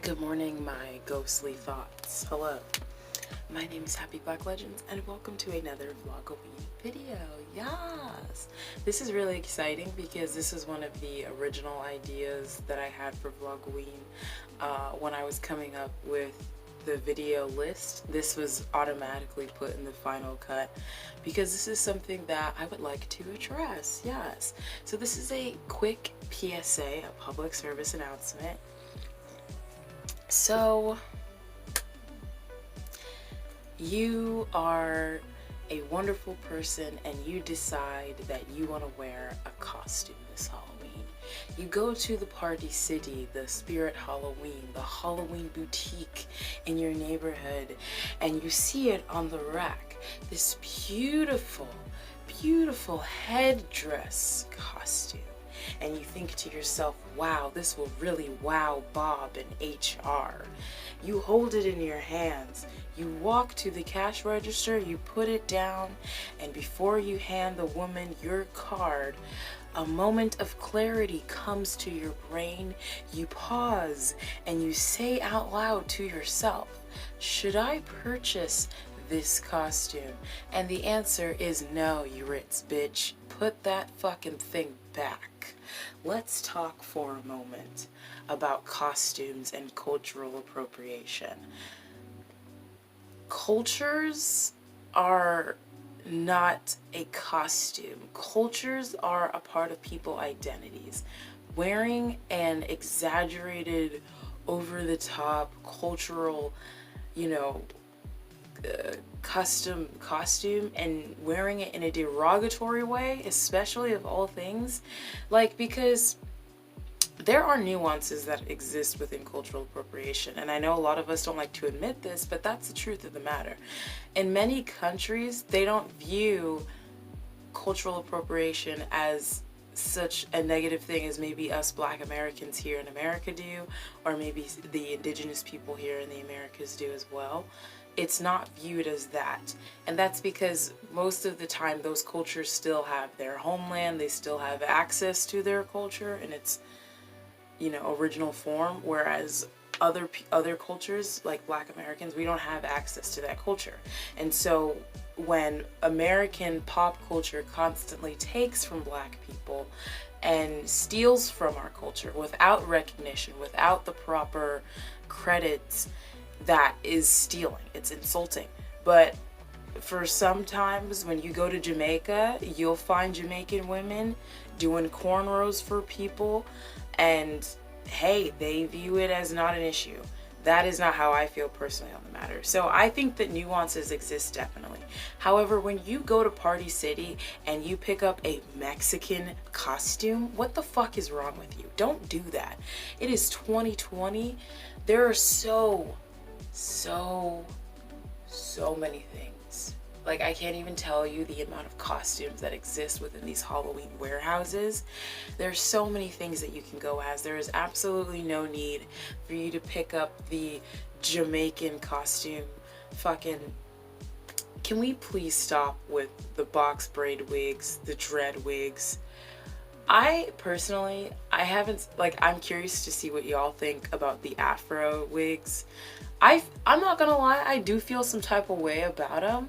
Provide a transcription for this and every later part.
Good morning, my ghostly thoughts. Hello, my name is Happy Black Legends, and welcome to another Vlogoween video. Yes! This is really exciting because this is one of the original ideas that I had for Vlogoween when I was coming up with the video list. This was automatically put in the final cut because this is something that I would like to address. Yes. So this is a quick PSA, a public service announcement. So, you are a wonderful person and you decide that you want to wear a costume this Halloween. You go to the Party City, the Spirit Halloween, the Halloween boutique in your neighborhood, and you see it on the rack. This beautiful, beautiful headdress costume. And you think to yourself, wow, this will really wow Bob in HR. You hold it in your hands, you walk to the cash register, you put it down, and before you hand the woman your card, a moment of clarity comes to your brain. You pause and you say out loud to yourself, should I purchase this costume? And the answer is no, you Ritz bitch. Put that fucking thing back. Let's talk for a moment about costumes and cultural appropriation. Cultures are not a costume. Cultures are a part of people's identities. Wearing an exaggerated, over-the-top cultural, costume and wearing it in a derogatory way, especially of all things, because there are nuances that exist within cultural appropriation, and I know a lot of us don't like to admit this, but that's the truth of the matter. In many countries, they don't view cultural appropriation as such a negative thing as maybe us Black Americans here in America do, or maybe the indigenous people here in the Americas do as well. It's not viewed as that, and that's because most of the time those cultures still have their homeland, they still have access to their culture in its original form, whereas other cultures like Black Americans, we don't have access to that culture. And so when American pop culture constantly takes from Black people and steals from our culture without recognition, without the proper credits, that is stealing. It's insulting. But for sometimes when you go to Jamaica, you'll find Jamaican women doing cornrows for people, and hey, they view it as not an issue. That is not how I feel personally on the matter. So I think that nuances exist definitely. However, when you go to Party City and you pick up a Mexican costume, what the fuck is wrong with you? Don't do that. It is 2020. There are so many things. I can't even tell you the amount of costumes that exist within these Halloween warehouses. There's so many things that you can go as. There is absolutely no need for you to pick up the Jamaican costume. Can we please stop with the box braid wigs, the dread wigs? I personally, I'm curious to see what y'all think about the Afro wigs. I'm not gonna lie, I do feel some type of way about them,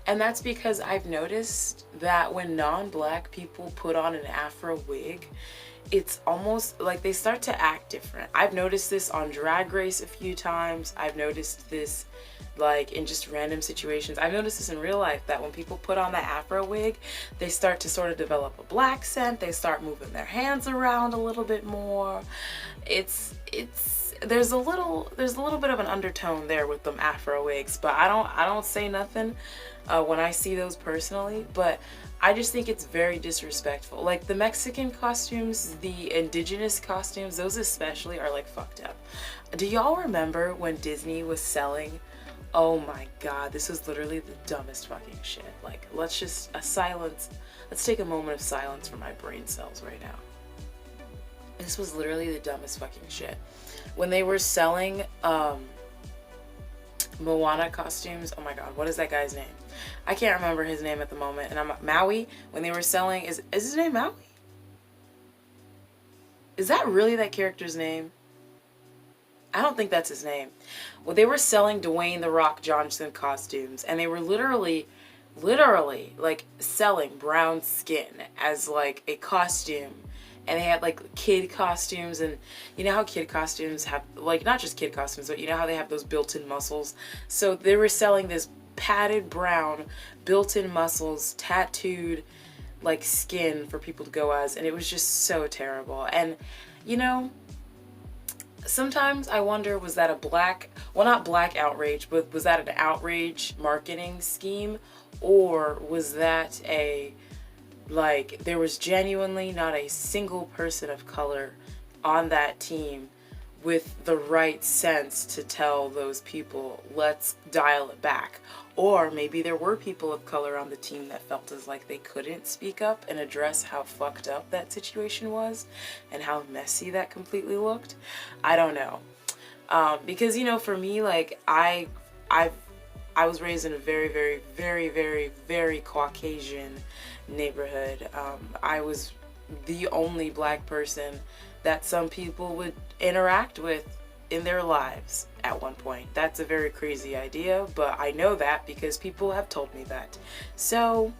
and that's because I've noticed that when non-Black people put on an Afro wig, it's almost like they start to act different. I've noticed this on Drag Race a few times. I've noticed this in just random situations. I've noticed this in real life, that when people put on that Afro wig, they start to sort of develop a Black scent. They start moving their hands around a little bit more. There's a little bit of an undertone there with them Afro wigs, but I don't say nothing when I see those personally, but I just think it's very disrespectful. The Mexican costumes, the indigenous costumes, those especially are fucked up. Do y'all remember when Disney was selling, oh my god, this was literally the dumbest fucking shit. Let's take a moment of silence for my brain cells right now. This was literally the dumbest fucking shit. When they were selling Moana costumes, oh my god, what is that guy's name? I can't remember his name at the moment, and Maui, when they were selling, is his name Maui? Is that really that character's name? I don't think that's his name. Well, they were selling Dwayne The Rock Johnson costumes, and they were literally like selling brown skin as like a costume. And they had like kid costumes, and you know how kid costumes have, like, not just kid costumes, but you know how they have those built-in muscles. So they were selling this padded brown built-in muscles, tattooed like skin for people to go as, and it was just so terrible. And you know, sometimes I wonder, was that a not black outrage, but was that an outrage marketing scheme, or was that a, like, there was genuinely not a single person of color on that team with the right sense to tell those people, let's dial it back. Or maybe there were people of color on the team that felt as like they couldn't speak up and address how fucked up that situation was and how messy that completely looked. I don't know. Because, you know, for me, like, I was raised in a very, very, very, very, very Caucasian neighborhood. I was the only black person that some people would interact with in their lives at one point. That's a very crazy idea, but I know that because people have told me that. So,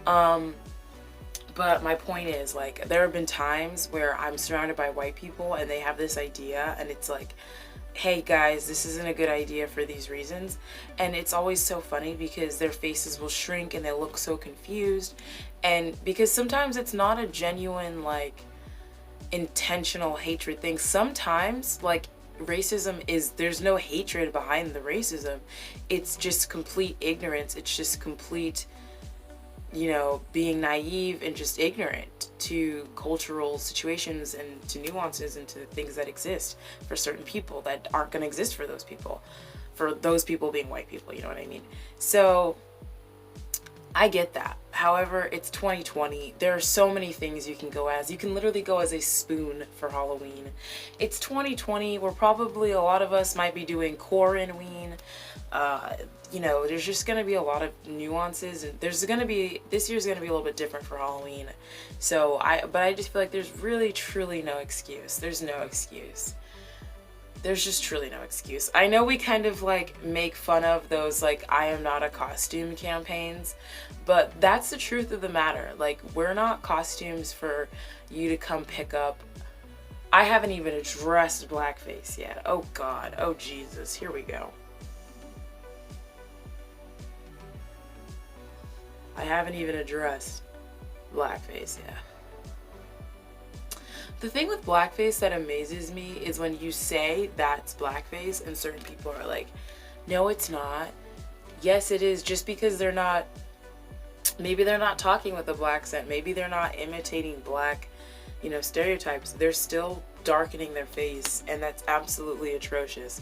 but my point is, like, there have been times where I'm surrounded by white people and they have this idea and it's like, hey guys, this isn't a good idea for these reasons. And it's always so funny because their faces will shrink and they look so confused. And because sometimes it's not a genuine, like, intentional hatred thing. Sometimes, like, racism is, there's no hatred behind the racism. It's just complete ignorance. It's just complete, you know, being naive and just ignorant to cultural situations and to nuances and to things that exist for certain people that aren't going to exist for those people being white people, you know what I mean? So I get that. However, it's 2020. There are so many things you can go as. You can literally go as a spoon for Halloween. It's 2020. We're probably, a lot of us might be doing Corinween. You know, there's just going to be a lot of nuances, and this year's going to be a little bit different for Halloween. So but I just feel like there's really, truly no excuse. There's no excuse. There's just truly no excuse. I know we kind of like make fun of those, like, I am not a costume campaigns, but that's the truth of the matter. Like, we're not costumes for you to come pick up. I haven't even addressed blackface yet. Oh God, oh Jesus, here we go. I haven't even addressed blackface yet. The thing with blackface that amazes me is when you say that's blackface and certain people are like, no, it's not. Yes, it is, just because they're not, maybe they're not talking with a black accent. Maybe they're not imitating black, you know, stereotypes. They're still darkening their face, and that's absolutely atrocious.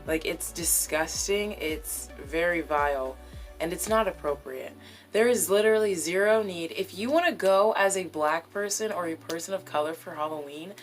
Like, it's disgusting. It's very vile. And it's not appropriate. There is literally zero need. If you want to go as a black person or a person of color for Halloween,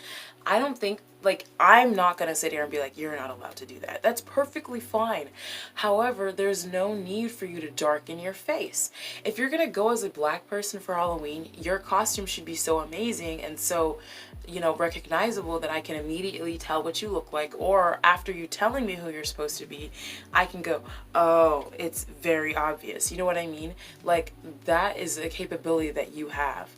I don't think, like, I'm not going to sit here and be like, you're not allowed to do that. That's perfectly fine. However, there's no need for you to darken your face. If you're going to go as a black person for Halloween, your costume should be so amazing and so, you know, recognizable that I can immediately tell what you look like, or after you telling me who you're supposed to be, I can go, oh, it's very obvious. You know what I mean? Like, that is a capability that you have.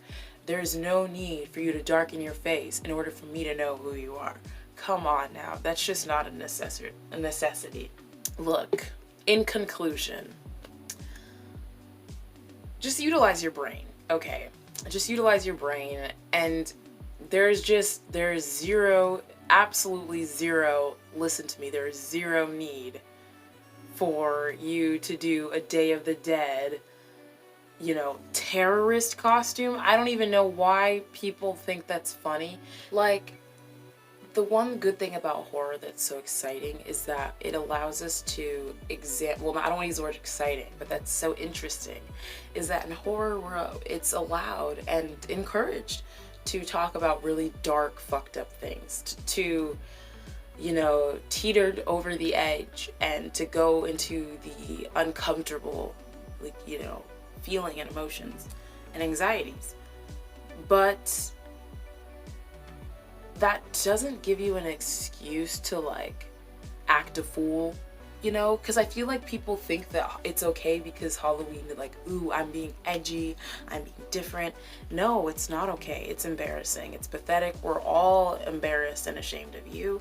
There's no need for you to darken your face in order for me to know who you are. Come on now. That's just not a necessity. Look, in conclusion, just utilize your brain, okay? Just utilize your brain, and there's zero, absolutely zero, listen to me, there is zero need for you to do a Day of the Dead, you know, terrorist costume. I don't even know why people think that's funny. Like, the one good thing about horror that's so exciting is that it allows us to well, I don't want to use the word exciting, but that's so interesting, is that in horror, it's allowed and encouraged to talk about really dark, fucked up things, to, you know, teetered over the edge, and to go into the uncomfortable, like, you know, feeling and emotions and anxieties. But that doesn't give you an excuse to like act a fool, you know, because I feel like people think that it's okay because Halloween, like, ooh, I'm being edgy, I'm being different. No, it's not okay. It's embarrassing. It's pathetic. We're all embarrassed and ashamed of you.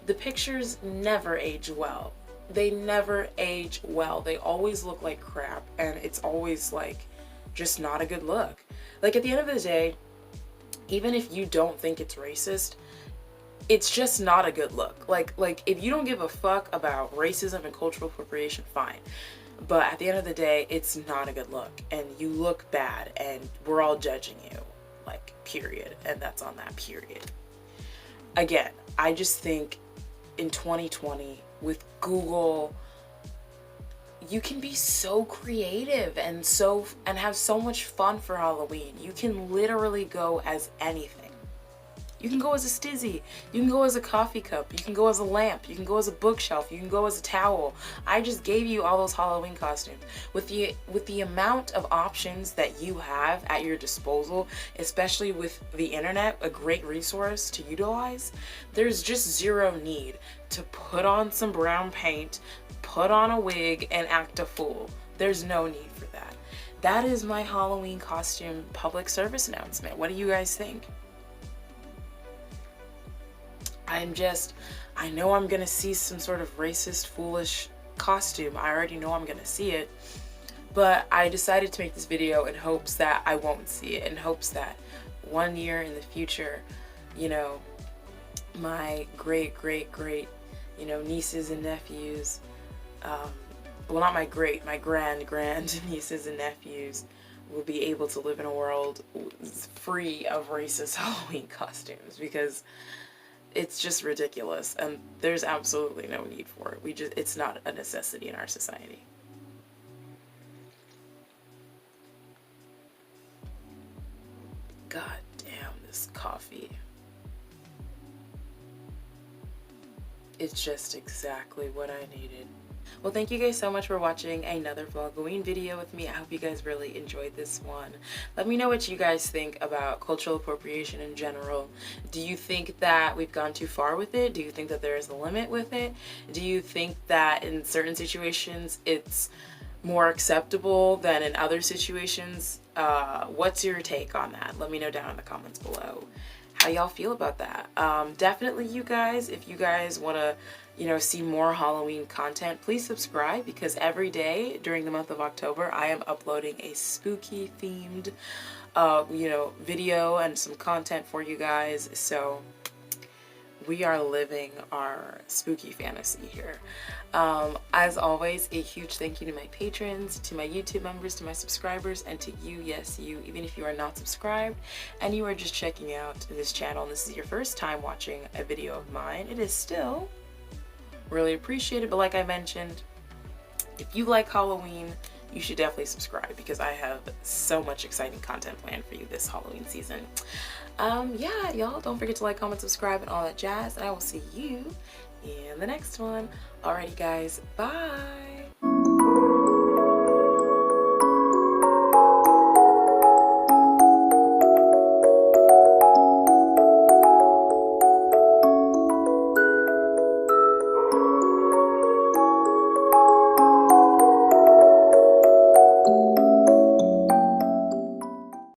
The pictures never age well. They never age well. They always look like crap, and it's always like just not a good look. Like, at the end of the day, even if you don't think it's racist, it's just not a good look. Like if you don't give a fuck about racism and cultural appropriation, fine. But at the end of the day, it's not a good look, and you look bad, and we're all judging you, like, period. And that's on that, period. Again, I just think in 2020 with Google, you can be so creative and have so much fun for Halloween. You can literally go as anything. You can go as a stizzy, you can go as a coffee cup, you can go as a lamp, you can go as a bookshelf, you can go as a towel. I just gave you all those Halloween costumes. With the amount of options that you have at your disposal, especially with the internet, a great resource to utilize, there's just zero need to put on some brown paint, put on a wig, and act a fool. There's no need for that. That is my Halloween costume public service announcement. What do you guys think? I know I'm gonna see some sort of racist, foolish costume. I already know I'm gonna see it. But I decided to make this video in hopes that I won't see it, in hopes that one year in the future, you know, my great, you know, nieces and nephews, well, not my great, my grand nieces and nephews will be able to live in a world free of racist Halloween costumes, because it's just ridiculous, and there's absolutely no need for it. It's not a necessity in our society. God damn, this coffee. It's just exactly what I needed. Well, thank you guys so much for watching another Vlogoween video with me. I hope you guys really enjoyed this one. Let me know what you guys think about cultural appropriation in general. Do you think that we've gone too far with it? Do you think that there is a limit with it? Do you think that in certain situations it's more acceptable than in other situations? What's your take on that? Let me know down in the comments below how y'all feel about that. Definitely, you guys, if you guys want to, you know, see more Halloween content, please subscribe, because every day during the month of October I am uploading a spooky themed you know, video and some content for you guys. So we are living our spooky fantasy here. As always, a huge thank you to my patrons, to my YouTube members, to my subscribers, and to you, yes you, even if you are not subscribed and you are just checking out this channel and this is your first time watching a video of mine. It is still really appreciated, but like I mentioned, if you like Halloween, you should definitely subscribe, because I have so much exciting content planned for you this Halloween season. Yeah, y'all, don't forget to like, comment, subscribe, and all that jazz, and I will see you in the next one. Alrighty guys, bye!